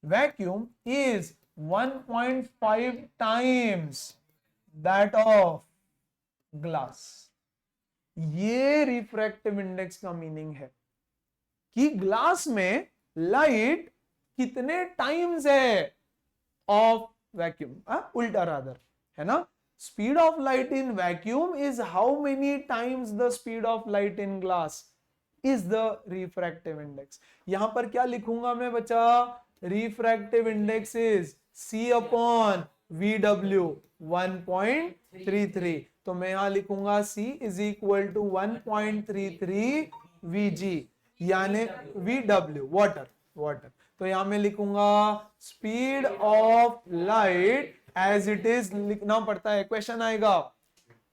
vacuum is 1.5 times that of glass. ये रिफ्रैक्टिव इंडेक्स का मीनिंग है कि ग्लास में लाइट कितने टाइम्स है ऑफ वैक्यूम, उल्टा रादर है ना। Speed of light in vacuum is how many times the speed of light in glass is the refractive index. यहां पर क्या लिखूंगा मैं बच्चा, refractive index is C upon VW 1.33। तो मैं यहां लिखूंगा C is equal to 1.33 VG यानी VW वाटर। तो यहां मैं लिखूंगा speed of light as it is, लिखना पड़ता है क्वेश्चन आएगा।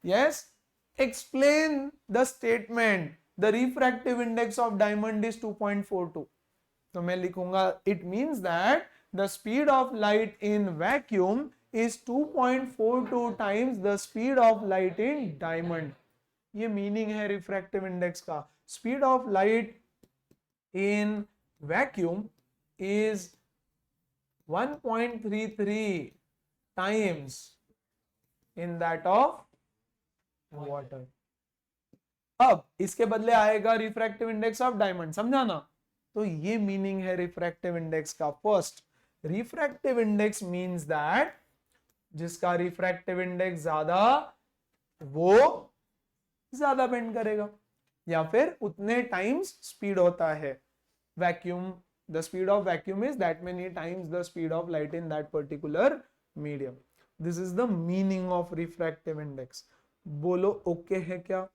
Yes explain the statement the refractive index of diamond is 2.42। तो मैं लिखूंगा it means that the speed of light in vacuum is 2.42 times the speed of light in diamond। ये meaning है refractive index का। Speed of light in vacuum is 1.33 times in that of water। अब इसके बदले आएगा refractive index of diamond, समझा ना। तो ये मीनिंग है रिफ्रैक्टिव इंडेक्स का। First refractive index means that जिसका रिफ्रैक्टिव इंडेक्स ज्यादा वो ज्यादा बेंड करेगा, या फिर उतने टाइम्स स्पीड होता है vacuum. The speed of vacuum is that many times the speed of light in that particular medium. This is the meaning of refractive index. बोलो ओके है क्या?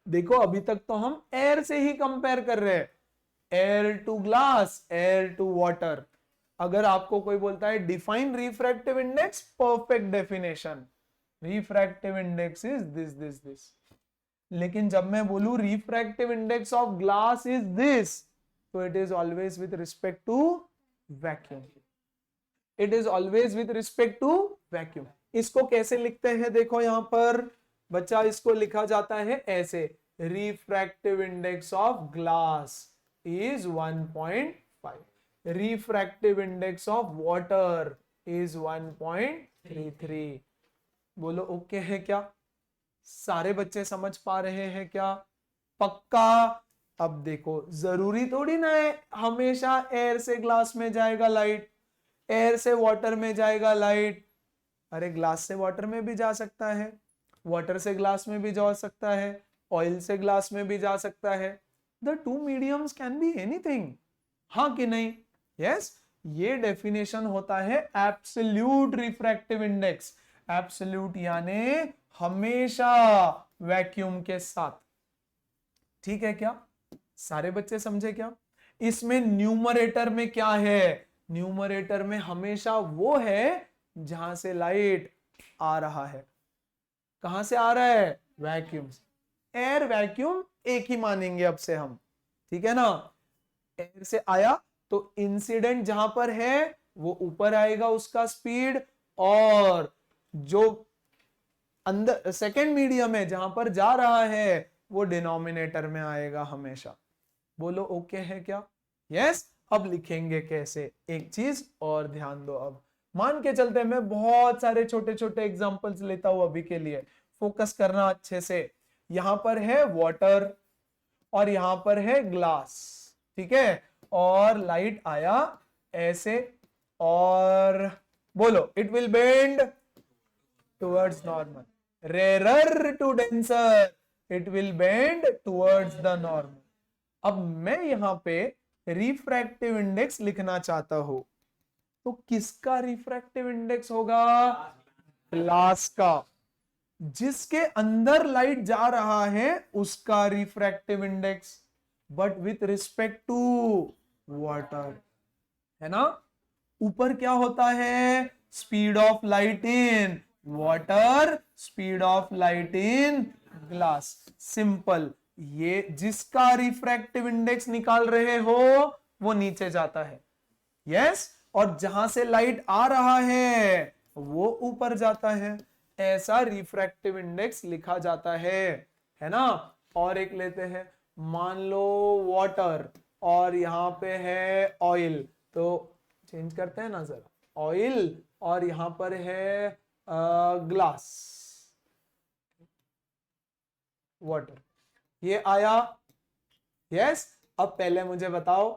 देखो अभी तक तो हम एयर से ही कंपेयर कर रहे हैं, air to glass, air to water. अगर आपको कोई बोलता है define refractive index, perfect definition, refractive index is this. लेकिन जब मैं बोलूं refractive index of glass is this, तो it is always with respect to vacuum. It is always with respect to vacuum. इसको कैसे लिखते हैं देखो यहां पर बच्चा, इसको लिखा जाता है ऐसे, refractive index of glass is 1.5, refractive index of water is 1.33। बोलो ओके है क्या? सारे बच्चे समझ पा रहे हैं क्या? पक्का? अब देखो जरूरी थोड़ी ना है हमेशा एयर से ग्लास में जाएगा लाइट, एयर से वाटर में जाएगा लाइट। अरे ग्लास से वाटर में भी जा सकता है, वाटर से ग्लास में भी जा सकता है, ऑयल से ग्लास में भी जा सकता है। The two mediums can be anything। हाँ कि नहीं? यस, ये डेफिनेशन होता है एब्सोल्यूट रिफ्रैक्टिव इंडेक्स। एब्सोल्यूट यानी हमेशा वैक्यूम के साथ। ठीक है क्या? सारे बच्चे समझे क्या? इसमें न्यूमरेटर में क्या है? न्यूमरेटर में हमेशा वो है जहां से लाइट आ रहा है। कहां से आ रहा है? वैक्यूम से। एयर वैक्यूम एक ही मानेंगे अब से हम, ठीक है ना? एयर से आया तो इंसिडेंट जहां पर है वो ऊपर आएगा उसका स्पीड, और जो अंदर सेकेंड मीडियम है जहां पर जा रहा है वो डिनोमिनेटर में आएगा हमेशा। बोलो ओके है क्या? यस। अब लिखेंगे कैसे, एक चीज और ध्यान दो। अब मान के चलते हैं, मैं बहुत सारे छोटे छोटे एग्जांपल्स लेता हूं अभी के लिए, फोकस करना अच्छे से। यहां पर है वाटर और यहां पर है ग्लास, ठीक है? और लाइट आया ऐसे, और बोलो it will bend towards normal, rarer to denser, it will bend towards the normal. अब मैं यहां पे रिफ्रैक्टिव इंडेक्स लिखना चाहता हूं, तो किसका रिफ्रैक्टिव इंडेक्स होगा? ग्लास का। जिसके अंदर लाइट जा रहा है उसका refractive index, but with respect to water, है ना? ऊपर क्या होता है? Speed of light in water, speed of light in glass. Simple. ये जिसका रिफ्रैक्टिव इंडेक्स निकाल रहे हो वो नीचे जाता है, यस, और जहां से लाइट आ रहा है वो ऊपर जाता है। ऐसा रिफ्रैक्टिव इंडेक्स लिखा जाता है ना? और एक लेते हैं, मान लो वाटर और यहां पे है ऑयल, तो चेंज करते हैं ना जरा, ऑयल और यहां पर है ग्लास, वाटर, ये आया, यस। अब पहले मुझे बताओ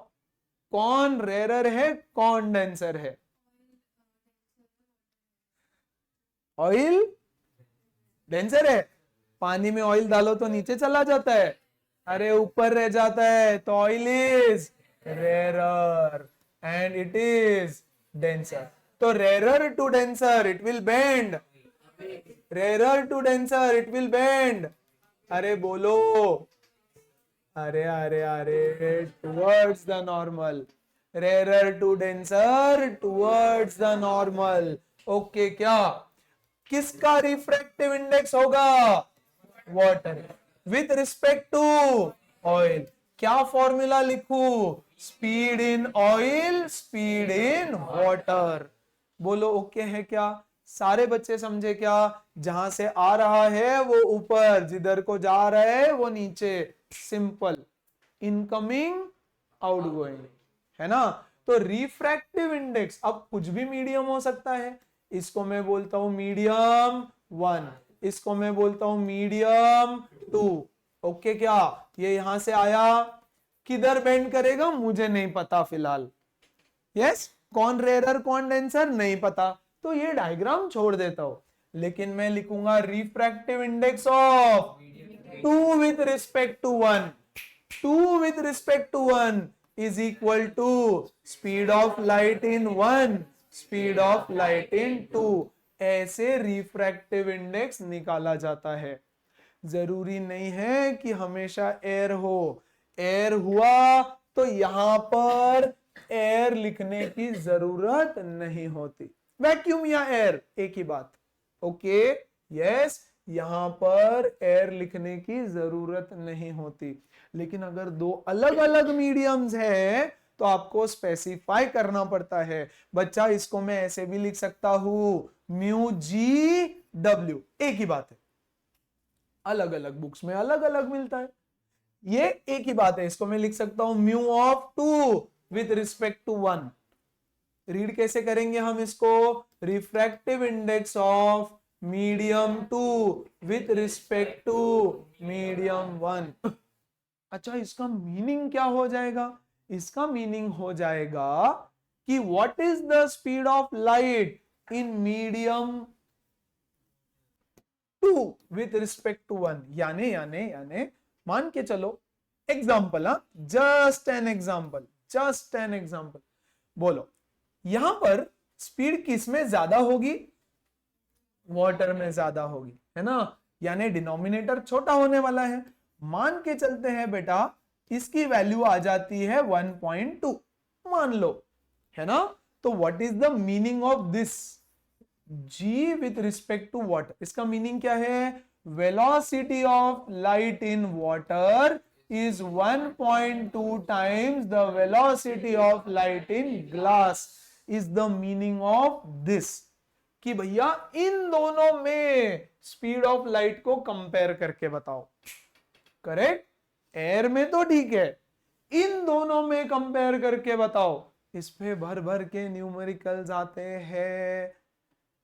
कौन रेरर है कौन डेंसर है? ऑयल डेंसर है। पानी में ऑयल डालो तो नीचे चला जाता है, अरे ऊपर रह जाता है, तो oil is rarer and it is denser. तो rarer to denser it will bend, rarer to denser it will bend, अरे बोलो, अरे अरे अरे, towards the normal, rarer to denser towards the normal. Okay क्या? किसका रिफ्रैक्टिव इंडेक्स होगा? Water with respect to oil. क्या फॉर्मूला लिखू? Speed in oil, speed in water. बोलो ओके है क्या? सारे बच्चे समझे क्या? जहां से आ रहा है वो ऊपर, जिधर को जा रहा है वो नीचे। सिंपल। इनकमिंग, आउटगोइंग, है ना? तो रिफ्रैक्टिव इंडेक्स अब कुछ भी मीडियम हो सकता है। इसको मैं बोलता हूं मीडियम 1, इसको मैं बोलता हूं मीडियम 2। ओके क्या? ये यहां से आया, किधर बेंड करेगा मुझे नहीं पता फिलहाल, यस। कौन रेरर कौन डेंसर नहीं पता, तो ये डायग्राम छोड़ देता हूं। लेकिन मैं लिखूंगा refractive index of 2 with respect to 1, 2 with respect to 1 is equal to speed of light in 1, speed of light in 2। ऐसे रिफ्रैक्टिव इंडेक्स निकाला जाता है। जरूरी नहीं है कि हमेशा एयर हो। एयर हुआ तो यहां पर एयर लिखने की जरूरत नहीं होती। वैक्यूम या एयर एक ही बात, ओके, यस। यहां पर एयर लिखने की जरूरत नहीं होती। लेकिन अगर दो अलग अलग मीडियम्स है तो आपको स्पेसिफाई करना पड़ता है। बच्चा इसको मैं ऐसे भी लिख सकता हूं, म्यू जी डब्ल्यू, एक ही बात है, अलग अलग बुक्स में अलग अलग मिलता है, ये एक ही बात है। इसको मैं लिख सकता हूं mu of 2 with respect to 1। Read कैसे करेंगे हम इसको? Refractive index of medium 2 with respect to medium 1। अच्छा, इसका मीनिंग क्या हो जाएगा? इसका मीनिंग हो जाएगा कि what is the speed of light in medium 2 with respect to 1। यानी यानी यानी मान के चलो, example, just an example, just an example. बोलो यहां पर स्पीड किस में ज्यादा होगी? वाटर में ज्यादा होगी, है ना, यानी डिनोमिनेटर छोटा होने वाला है। मान के चलते हैं बेटा इसकी वैल्यू आ जाती है 1.2 मान लो, है ना। तो what is the meaning of this? G with respect to water, इसका मीनिंग क्या है? Velocity of light in water is 1.2 times the velocity of light in glass is the meaning of this। कि भैया इन दोनों में स्पीड ऑफ लाइट को compare करके बताओ। करेक्ट, एयर में तो ठीक है, इन दोनों में कंपेयर करके बताओ। इस पे भर भर के न्यूमेरिकल्स आते हैं,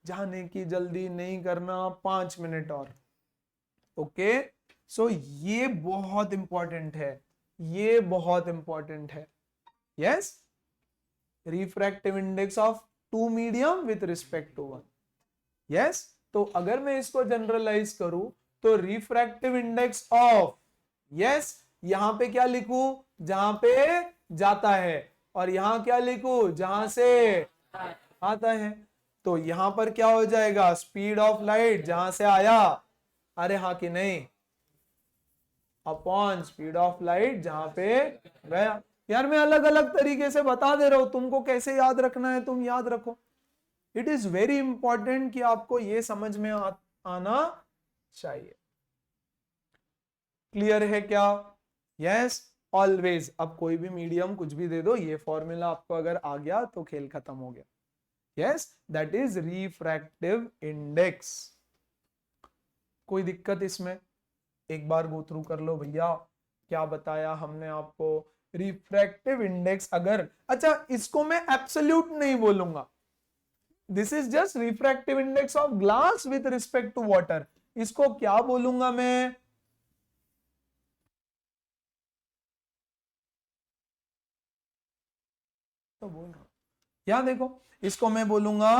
जाने की जल्दी नहीं करना, 5 मिनट और। ओके सो ये बहुत इंपॉर्टेंट है, ये बहुत इंपॉर्टेंट है। Yes, refractive index of two medium with respect to one. Yes, तो अगर मैं इसको जनरलाइज करूं तो रिफ्रैक्टिव इंडेक्स ऑफ, यस, यहां पे क्या लिखूं? जहां पे जाता है, और यहां क्या लिखूं? जहां से आता है। तो यहां पर क्या हो जाएगा? स्पीड ऑफ लाइट जहां से आया, अरे हाँ कि नहीं, अपॉन स्पीड ऑफ लाइट जहां पे गया। यार मैं अलग अलग तरीके से बता दे रहा हूं, तुमको कैसे याद रखना है तुम याद रखो। इट इज वेरी इंपॉर्टेंट कि आपको ये समझ में आना चाहिए। क्लियर है क्या? Yes, always. अब कोई भी मीडियम कुछ भी दे दो, ये फॉर्मूला आपको अगर आ गया तो खेल खत्म हो गया। Yes, that is refractive index. कोई दिक्कत इसमें? एक बार गो थ्रू कर लो भैया, क्या बताया हमने आपको। रिफ्रैक्टिव इंडेक्स अगर, अच्छा इसको मैं एब्सोल्यूट नहीं बोलूंगा, this is just refractive index of glass with respect to water. इसको क्या बोलूंगा मैं? तो बोल रहा हूं, यहां देखो, इसको मैं बोलूंगा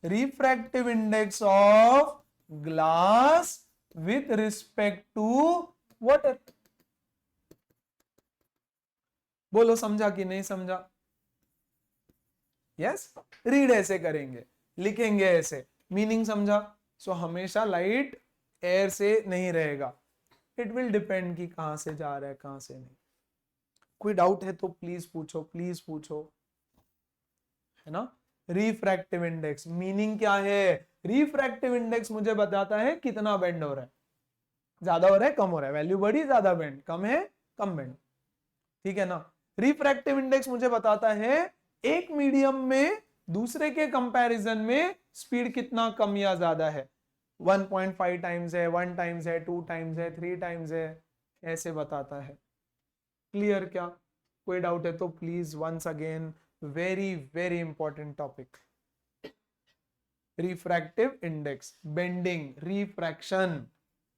refractive index of glass with respect to water. बोलो समझा कि नहीं समझा? यस, रीड ऐसे करेंगे, लिखेंगे ऐसे, मीनिंग समझा? सो हमेशा लाइट एयर से नहीं रहेगा, इट विल डिपेंड कि कहां से जा रहा है कहां से नहीं। कोई डाउट है तो प्लीज पूछो, प्लीज पूछो, है ना। रिफ्रैक्टिव इंडेक्स मीनिंग क्या है? रिफ्रैक्टिव इंडेक्स मुझे बताता है कितना बेंड हो रहा है, ज्यादा हो रहा है कम हो रहा है, वैल्यू बढ़ी ज्यादा बेंड, कम है कम बेंड, ठीक है ना। रिफ्रैक्टिव इंडेक्स मुझे बताता है एक मीडियम में दूसरे के कंपैरिजन में स्पीड कितना कम या ज्यादा है। 1.5 टाइम्स है, 1 टाइम्स है, 2 टाइम्स है, 3 टाइम्स है, ऐसे बताता है। क्लियर क्या? कोई डाउट है तो please once again, very very important topic. Refractive index, bending, refraction,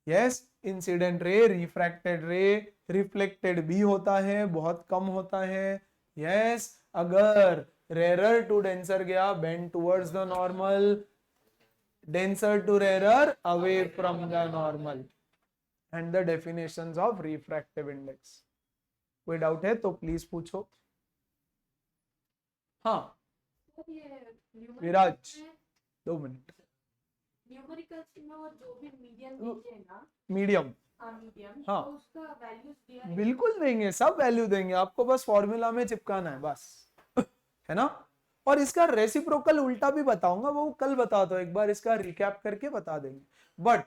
yes, incident ray, refracted ray, reflected भी होता है, बहुत कम होता है। यस, अगर रेरर टू डेंसर गया, bend towards the normal, denser to rarer, away from the normal. And the definitions of refractive index. कोई डाउट है तो प्लीज पूछो। हाँ विराज, 2 मिनट। न्यूमेरिकल्स में वो जो भी मीडियम दीजिए ना, मीडियम, मीडियम, हाँ तो उसका वैल्यूज दिया है। बिल्कुल देंगे, सब वैल्यू देंगे आपको, बस फॉर्मूला में चिपकाना है बस, है ना। और इसका रेसिप्रोकल उल्टा भी बताऊंगा, वो कल बताता हूं, एक बार इसका रिकैप करके बता देंगे। But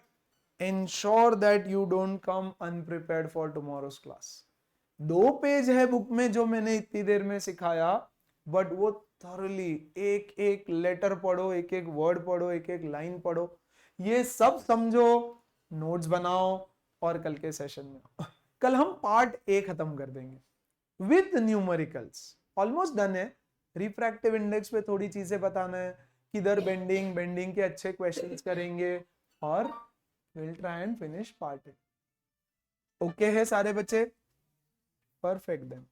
ensure that you don't come अनप्रिपेयर्ड for tomorrow's class. 2 page है बुक में जो मैंने इतनी देर में सिखाया, बट वो थॉरली एक एक लेटर पढ़ो, एक एक वर्ड पढ़ो, एक एक लाइन पढ़ो, ये सब समझो, नोट्स बनाओ, और कल के सेशन में कल हम पार्ट ए खत्म कर देंगे विद न्यूमेरिकल्स। ऑलमोस्ट डन है। रिफ्रैक्टिव इंडेक्स पे थोड़ी चीजें बताना है, किधर बेंडिंग, बेंडिंग के अच्छे क्वेश्चंस करेंगे, और will try and finish part A. Okay है सारे बच्चे? Perfect then.